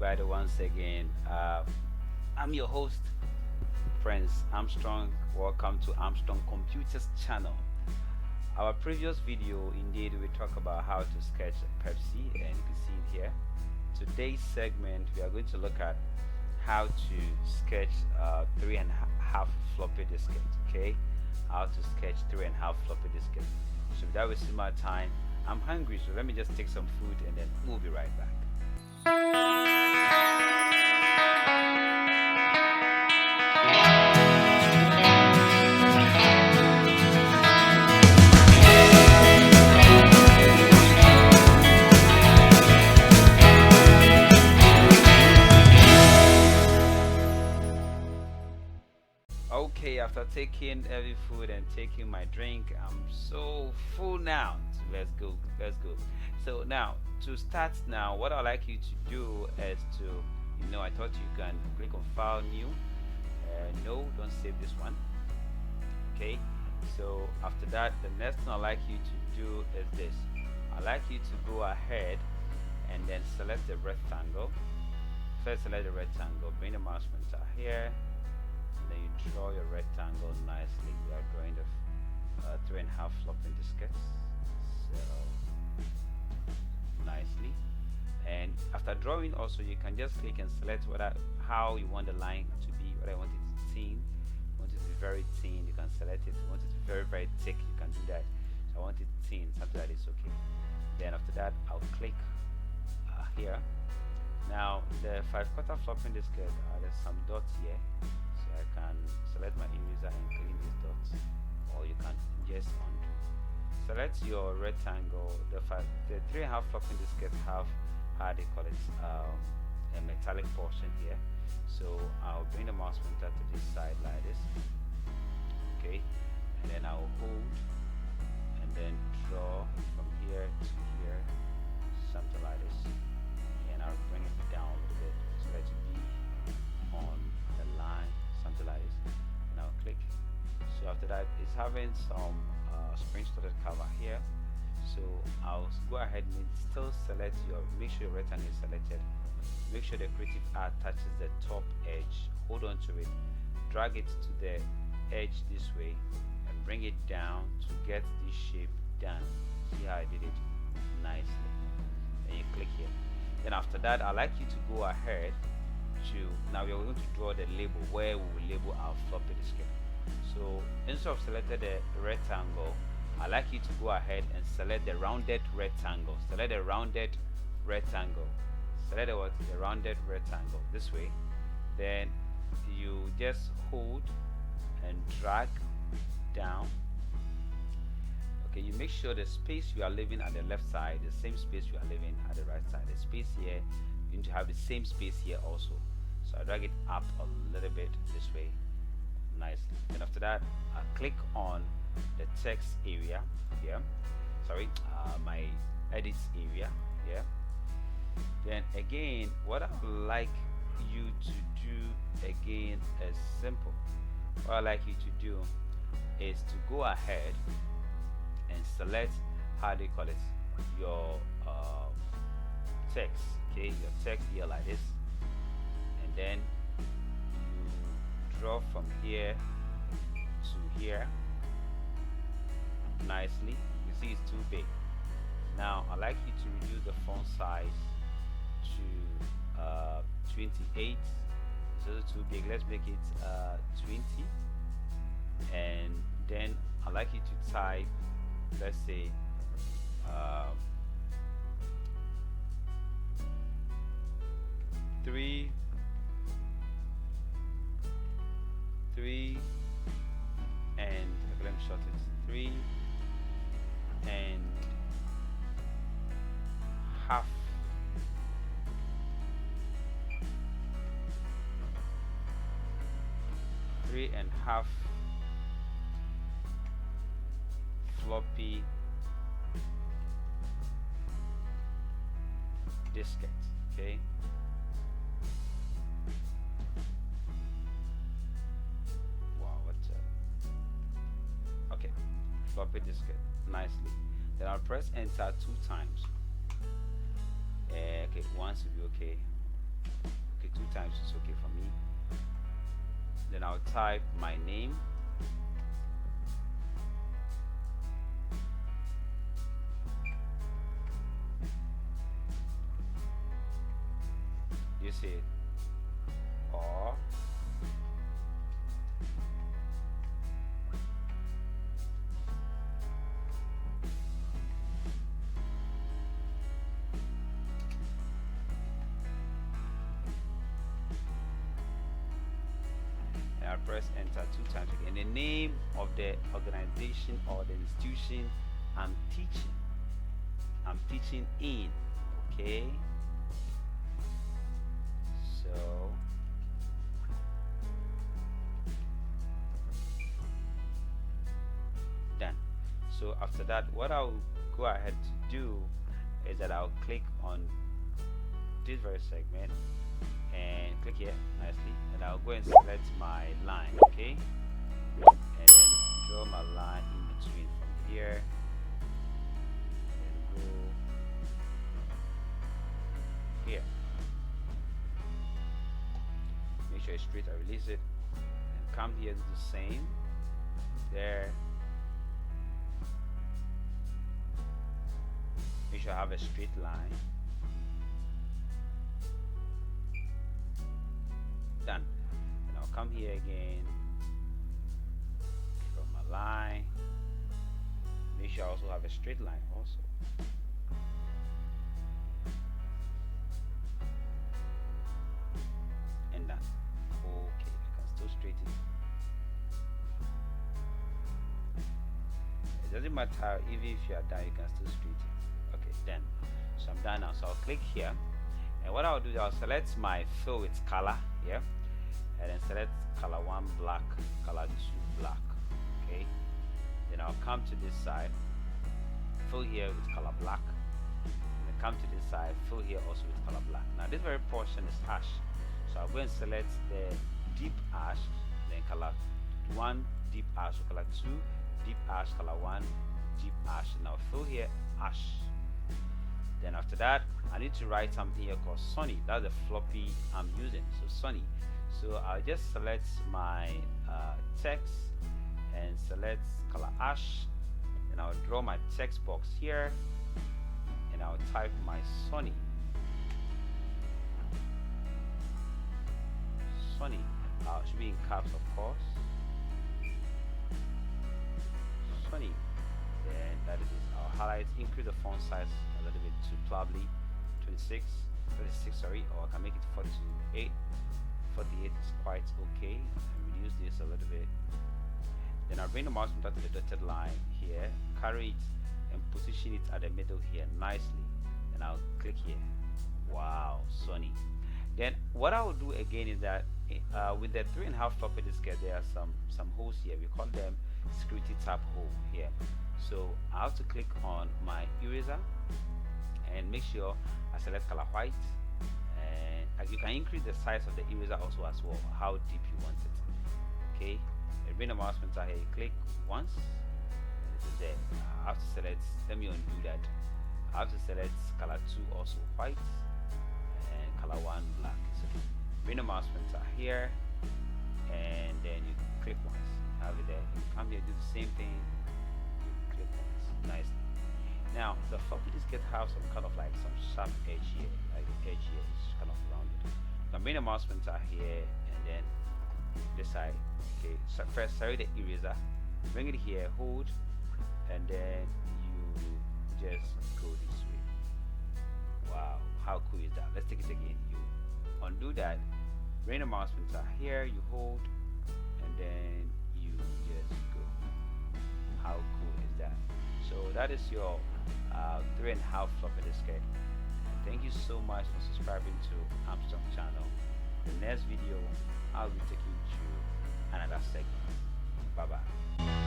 everybody once again. I'm your host, Prince Armstrong. Welcome to Armstrong Computers channel. Our previous video, indeed, we talk about how to sketch Pepsi, and you can see it here. Today's segment, we are going to look at how to sketch 3.5 floppy diskette. Okay, how to sketch 3.5 floppy diskette. So without wasting my time, I'm hungry, so let me just take some food and then we'll be right back. Okay, after taking heavy food and taking my drink, I'm so full now. So let's go. So now, to start now, what I'd like you to do is to, I thought you can click on File, New. No, don't save this one. Okay, so after that, the next thing I'd like you to do is this. I'd like you to go ahead and then select the rectangle. First, select the rectangle, bring the mouse pointer here. Then you draw your rectangle nicely. We are drawing the 3.5 floppy diskettes, so nicely. And after drawing, also you can just click and select how you want the line to be. What I want it to thin. Want it to be very thin, you can select it. Want it to be very thick, you can do that. So I want it thin, something like this. Okay. Then after that, I'll click here. Now the 5/4 floppy diskette, there's some dots here. I can select my eraser and clean these dots, or you can just undo. Select your rectangle. The 3.5 floppy diskette have, how they call it, a metallic portion here. So I'll bring the mouse pointer to this side like this. Okay, and then I'll hold and then draw from here to here, something like this. And I'll bring it down a little bit so that it be on the line, something like this, and I'll click. So after that, it's having some spring studded cover here, so I'll go ahead and still select make sure your rectangle is selected. Make sure the creative art touches the top edge, hold on to it, drag it to the edge this way and bring it down to get this shape done. See how I did it nicely. Then you click here. Then after that, I'd like you to go ahead to, now we are going to draw the label where we will label our floppy diskette. So instead of selecting the rectangle, I'd like you to go ahead and select the rounded rectangle. Select the rounded rectangle. Select the rounded rectangle this way. Then you just hold and drag down. Okay, you make sure the space you are leaving at the left side, the same space you are leaving at the right side. The space here, you need to have the same space here also. So I drag it up a little bit this way, nicely. And after that, I click on the text area here. Sorry, my edits area here. Then again, what I would like you to do again is simple. What I like you to do is to go ahead and select, how do you call it, your text. Okay, your text here like this, and then you draw from here to here nicely. You see it's too big. Now I'd like you to reduce the font size to 28. It's also too big. Let's make it 20, and then I'd like you to type, let's say, three and let me short it, 3 and half floppy diskette. Okay, wow, what's okay, floppy diskette nicely. Then I'll press enter 2 times. Okay, once will be okay. times is okay for me. Then I'll type my name. You see it? Or and I'll press enter 2 times again. The name of the organization or the institution I'm teaching. I'm teaching in. Okay. So done. So after that, what I'll go ahead to do is that I'll click on this very segment and click here nicely, and I'll go and select my line, okay, and then draw my line in between from here and go here. Make sure it's straight. I release it and come here, do the same there. Make sure I have a straight line. Done. And I'll come here again, draw my line. Make sure I also have a straight line also. And done. Okay, you can still straighten it. It doesn't matter, even if you are done, you can still straighten. Okay, done. So I'm done now. So I'll click here, and what I'll do is I'll select my fill with color here, and then select color 1 black, color 2 black. Okay, then I'll come to this side, fill here with color black, and then come to this side, fill here also with color black. Now this very portion is ash, so I'll go and select the deep ash, then color 1 deep ash, so color 2 deep ash, color 1 deep ash. Now fill here ash. Then after that, I need to write something here called Sunny. That's the floppy I'm using, so Sunny. So I'll just select my text and select color ash, and I'll draw my text box here, and I'll type my Sunny. Sunny. Should be in caps, of course. Sunny. Then that is it. I'll highlight, increase the font size a little bit to probably 36, sorry, or I can make it 48. 48 is quite okay, and reduce this a little bit. Then I'll bring the mouse pointer to the dotted line here, carry it and position it at the middle here nicely, and I'll click here. Wow, Sunny. Then what I will do again is that with the 3.5 floppy diskette, there are some holes here. We call them security tab hole here. So I have to click on my eraser and make sure I select color white, and you can increase the size of the eraser also as well, how deep you want it. Okay, and bring the mouse pointer here, you click once and it is there. I have to select, let me undo that. I have to select color 2 also white, and color 1 black. So bring the mouse pointer here, and then you click once, have it there. You come here, do the same thing, you click once, nicely. Now the floppy diskette have some kind of like some sharp edge here, like the edge here is kind of rounded. So I'm bringing the mouse pointer here, and then this side. Okay, so first sorry the eraser, bring it here, hold, and then you just go this way. Wow, how cool is that? Let's take it again. You undo that, bring the mouse pointer here, you hold, and then you just go. How cool is that? So that is your 3.5 floppy diskette. Thank you so much for subscribing to Armstrong channel. The next video I'll be taking you to another segment. Bye bye.